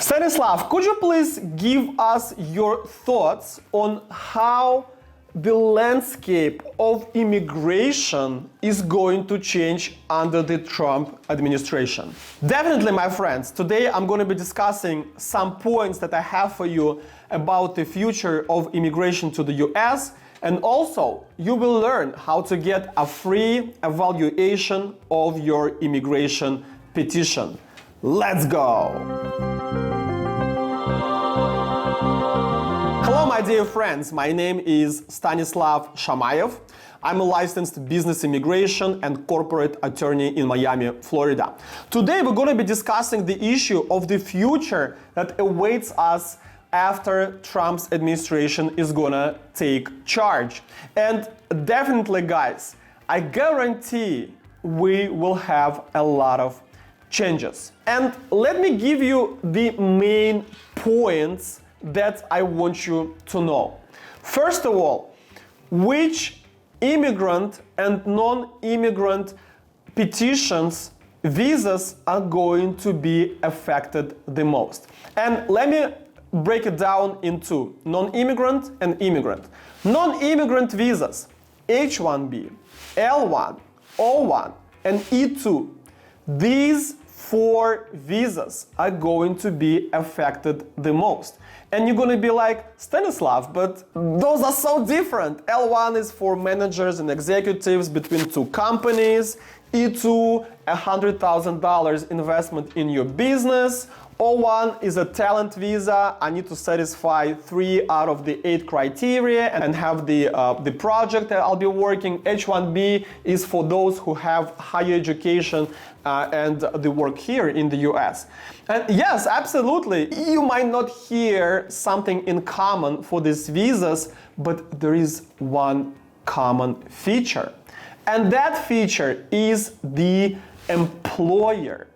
Stanislav, could you please give us your thoughts on how the landscape of immigration is going to change under the Trump administration? Definitely, my friends. Today I'm going to be discussing some points that I have for you about the future of immigration to the US, and also you will learn how to get a free evaluation of your immigration petition. Let's go! Hello, my dear friends. My name is Stanislav Shamayev. I'm a licensed business immigration and corporate attorney in Miami, Florida. Today, we're going to be discussing the issue of the future that awaits us after Trump's administration is going to take charge. And definitely, guys, I guarantee we will have a lot of changes. And let me give you the main points that I want you to know. First of all, which immigrant and non-immigrant petitions, visas are going to be affected the most. And let me break it down into non-immigrant and immigrant. Non-immigrant visas, H-1B, L-1, O-1, and E-2. These four visas are going to be affected the most. And you're going to be like, Stanislav, but those are so different. L1 is for managers and executives between two companies. E2, $100,000 investment in your business. O1 is a talent visa. I need to satisfy 3 out of the 8 criteria and have the project that I'll be working. H1B is for those who have higher education and they work here in the US. And yes, absolutely, you might not hear something in common for these visas, but there is one common feature. And that feature is the employer.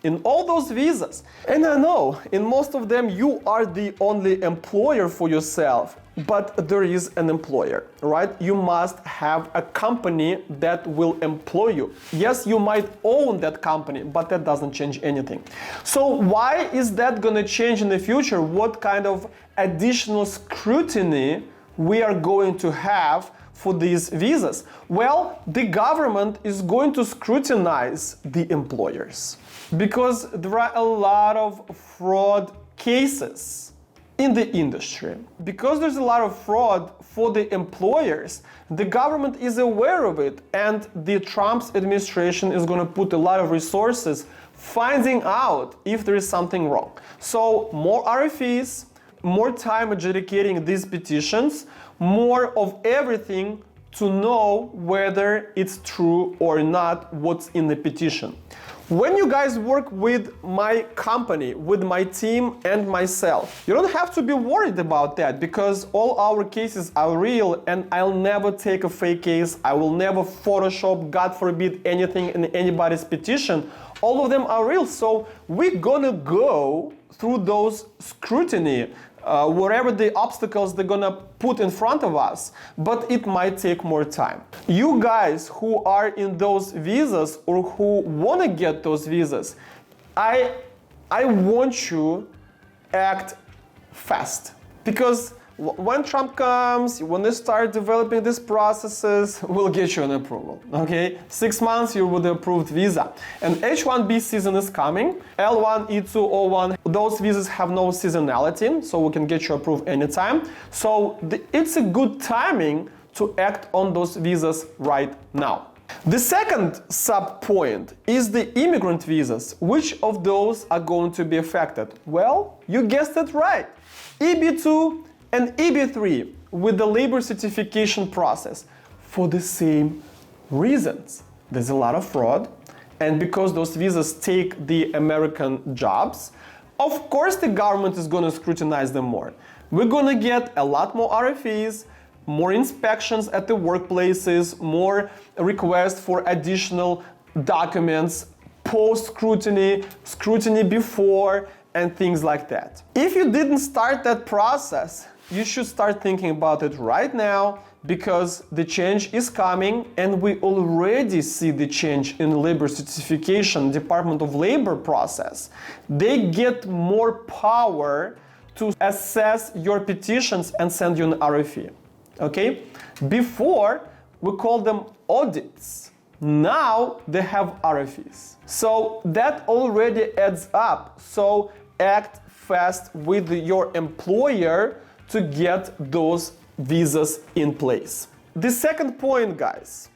In all those visas, and I know in most of them you are the only employer for yourself, but there is an employer, right? You must have a company that will employ you. Yes, you might own that company, but that doesn't change anything. So why is that going to change in the future? What kind of additional scrutiny we are going to have for these visas? Well, the government is going to scrutinize the employers because there are a lot of fraud cases in the industry. Because there's a lot of fraud for the employers, the government is aware of it, and the Trump's administration is going to put a lot of resources finding out if there is something wrong. So more RFEs, more time adjudicating these petitions, more of everything to know whether it's true or not what's in the petition. When you guys work with my company, with my team and myself, you don't have to be worried about that because all our cases are real and I'll never take a fake case. I will never Photoshop, God forbid, anything in anybody's petition. All of them are real. So we're gonna go through those scrutiny, whatever the obstacles they're gonna put in front of us, but it might take more time. You guys who are in those visas or who wanna get those visas, I want you act fast, because when Trump comes, when they start developing these processes, we'll get you an approval, okay? 6 months, you're with the approved visa. And H-1B season is coming. L1, E2, O1, those visas have no seasonality, so we can get you approved anytime. So it's a good timing to act on those visas right now. The second sub-point is the immigrant visas. Which of those are going to be affected? Well, you guessed it right. EB-2 and EB-3 with the labor certification process for the same reasons. There's a lot of fraud, and because those visas take the American jobs, of course the government is going to scrutinize them more. We're going to get a lot more RFEs, more inspections at the workplaces, more requests for additional documents, post-scrutiny, scrutiny before, and things like that. If you didn't start that process, you should start thinking about it right now, because the change is coming, and we already see the change in labor certification, Department of Labor process. They get more power to assess your petitions and send you an RFE. Okay? Before, we call them audits. Now they have RFEs. So that already adds up. So act fast with your employer to get those visas in place. The second point, guys,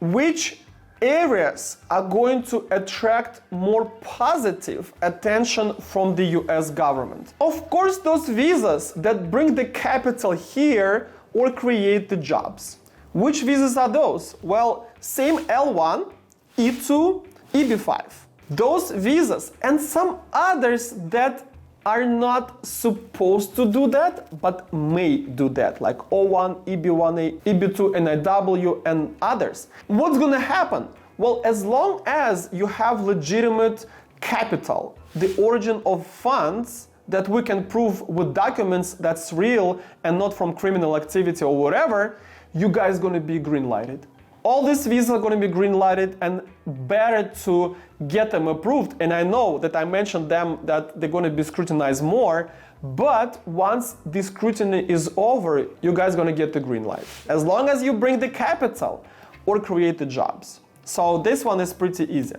which areas are going to attract more positive attention from the US government? Of course, those visas that bring the capital here or create the jobs. Which visas are those? Well, same L1, E-2, EB-5. Those visas and some others that are not supposed to do that, but may do that, like O-1, EB1, EB2, NIW, and others. What's gonna happen? Well, as long as you have legitimate capital, the origin of funds that we can prove with documents that's real and not from criminal activity or whatever, you guys gonna be green lighted. All these visas are going to be green lighted, and better to get them approved. And I know that I mentioned them that they're going to be scrutinized more, but once the scrutiny is over, you guys are going to get the green light. As long as you bring the capital or create the jobs. So this one is pretty easy.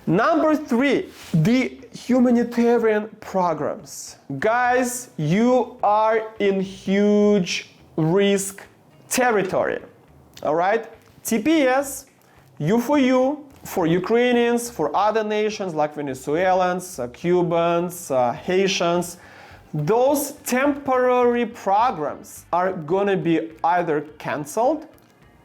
Number 3, the humanitarian programs. Guys, you are in huge risk territory. All right? TPS, U4U, for Ukrainians, for other nations like Venezuelans, Cubans, Haitians, those temporary programs are going to be either canceled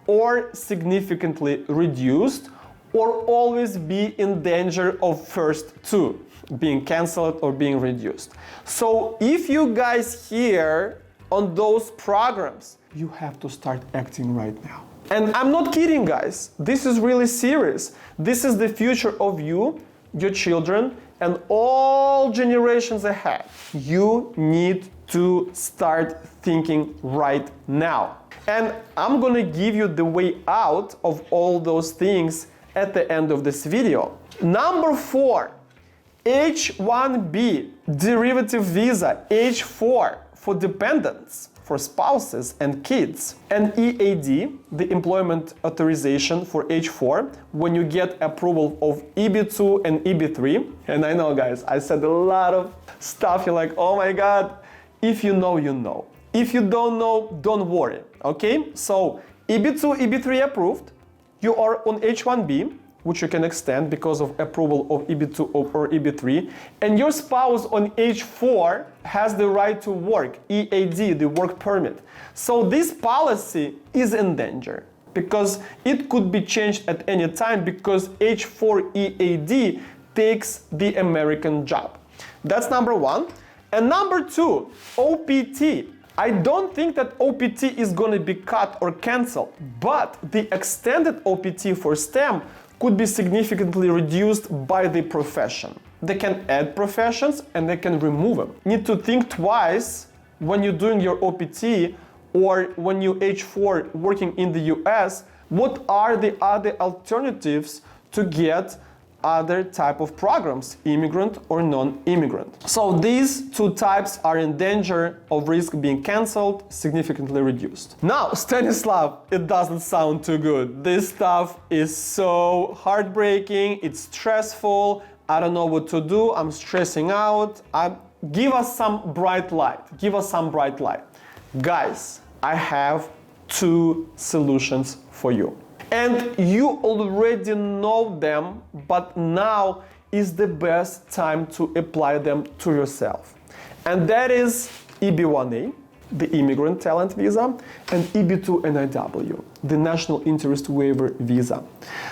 or significantly reduced, or always be in danger of first two, being canceled or being reduced. So if you guys here on those programs, you have to start acting right now. And I'm not kidding, guys. This is really serious. This is the future of you, your children, and all generations ahead. You need to start thinking right now. And I'm gonna give you the way out of all those things at the end of this video. Number 4, H-1B, derivative visa, H-4 for dependents, for spouses and kids, and EAD, the employment authorization for H4, when you get approval of EB2 and EB3. And I know, guys, I said a lot of stuff. You're like, oh my God. If you know, you know. If you don't know, don't worry, okay? So EB2, EB3 approved. You are on H1B, which you can extend because of approval of EB2 or EB3, and your spouse on H4 has the right to work, EAD, the work permit. So this policy is in danger because it could be changed at any time, because H4 EAD takes the American job. That's number 1. And number 2, OPT. I don't think that OPT is going to be cut or canceled, but the extended OPT for STEM could be significantly reduced by the profession. They can add professions and they can remove them. You need to think twice when you're doing your OPT or when you H4 working in the US, what are the other alternatives to get other type of programs, immigrant or non-immigrant. So these two types are in danger of risk being cancelled, significantly reduced. Now, Stanislav, it doesn't sound too good. This stuff is so heartbreaking, it's stressful, I don't know what to do, I'm stressing out. Give us some bright light, give us some bright light. Guys, I have 2 solutions for you. And you already know them, but now is the best time to apply them to yourself. And that is EB1A, the immigrant talent visa, and EB2 NIW, the national interest waiver visa.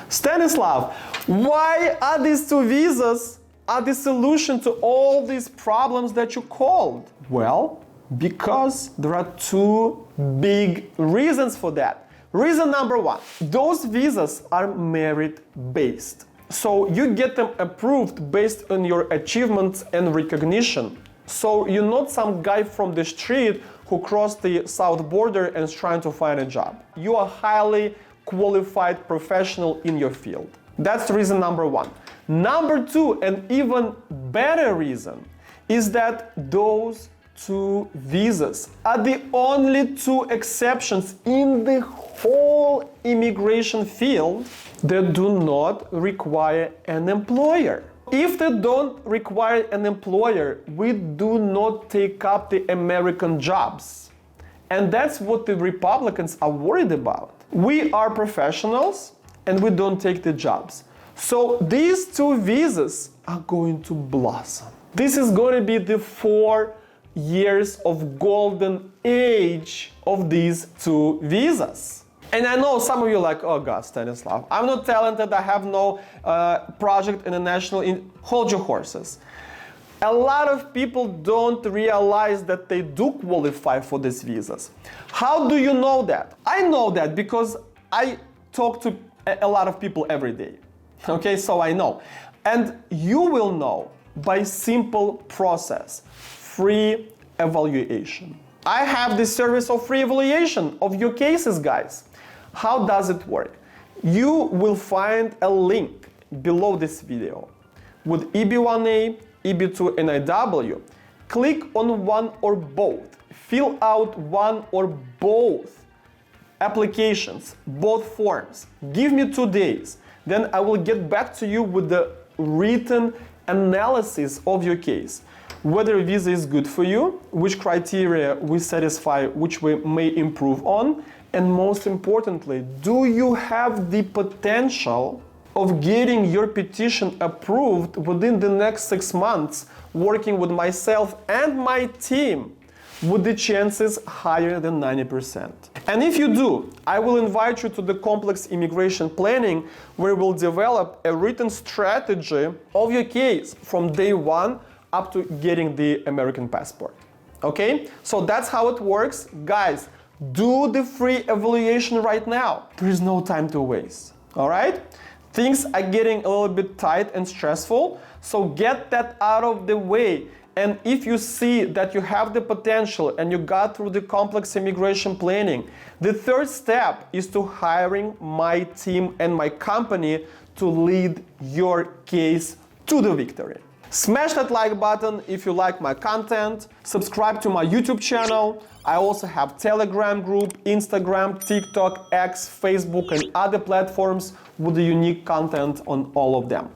Stanislav, why are these 2 visas are the solution to all these problems that you called? Well, because there are 2 big reasons for that. Reason number 1, those visas are merit-based. So you get them approved based on your achievements and recognition. So you're not some guy from the street who crossed the south border and is trying to find a job. You are highly qualified professional in your field. That's reason number one. Number two, and even better reason, is that those two visas are the only two exceptions in the whole immigration field that do not require an employer. If they don't require an employer, we do not take up the American jobs. And that's what the Republicans are worried about. We are professionals and we don't take the jobs. So these two visas are going to blossom. This is going to be the 4 years of golden age of these two visas. And I know some of you are like, oh God, Stanislav, I'm not talented, I have no project international. Hold your horses. A lot of people don't realize that they do qualify for these visas. How do you know that? I know that because I talk to a lot of people every day. Okay, so I know. And you will know by simple process, free evaluation. I have this service of free evaluation of your cases, guys. How does it work? You will find a link below this video with EB1A, EB2 and NIW. Click on one or both. Fill out one or both applications, both forms. Give me 2 days. Then I will get back to you with the written analysis of your case. Whether a visa is good for you, which criteria we satisfy, which we may improve on, and most importantly, do you have the potential of getting your petition approved within the next 6 months, working with myself and my team, with the chances higher than 90%. And if you do, I will invite you to the complex immigration planning, where we'll develop a written strategy of your case from day one up to getting the American passport. Okay? So that's how it works. Guys, do the free evaluation right now. There is no time to waste. All right? Things are getting a little bit tight and stressful, so get that out of the way. And if you see that you have the potential and you got through the complex immigration planning, the third step is to hiring my team and my company to lead your case to the victory. Smash that like button if you like my content. Subscribe to my YouTube channel. I also have Telegram group, Instagram, TikTok, X, Facebook, and other platforms with the unique content on all of them.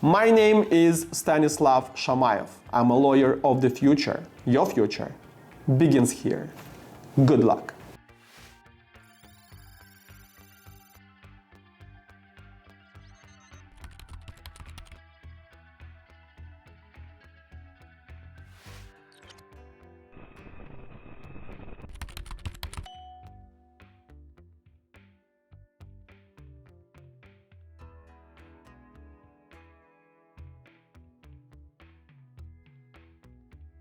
My name is Stanislav Shamayev. I'm a lawyer of the future. Your future begins here. Good luck.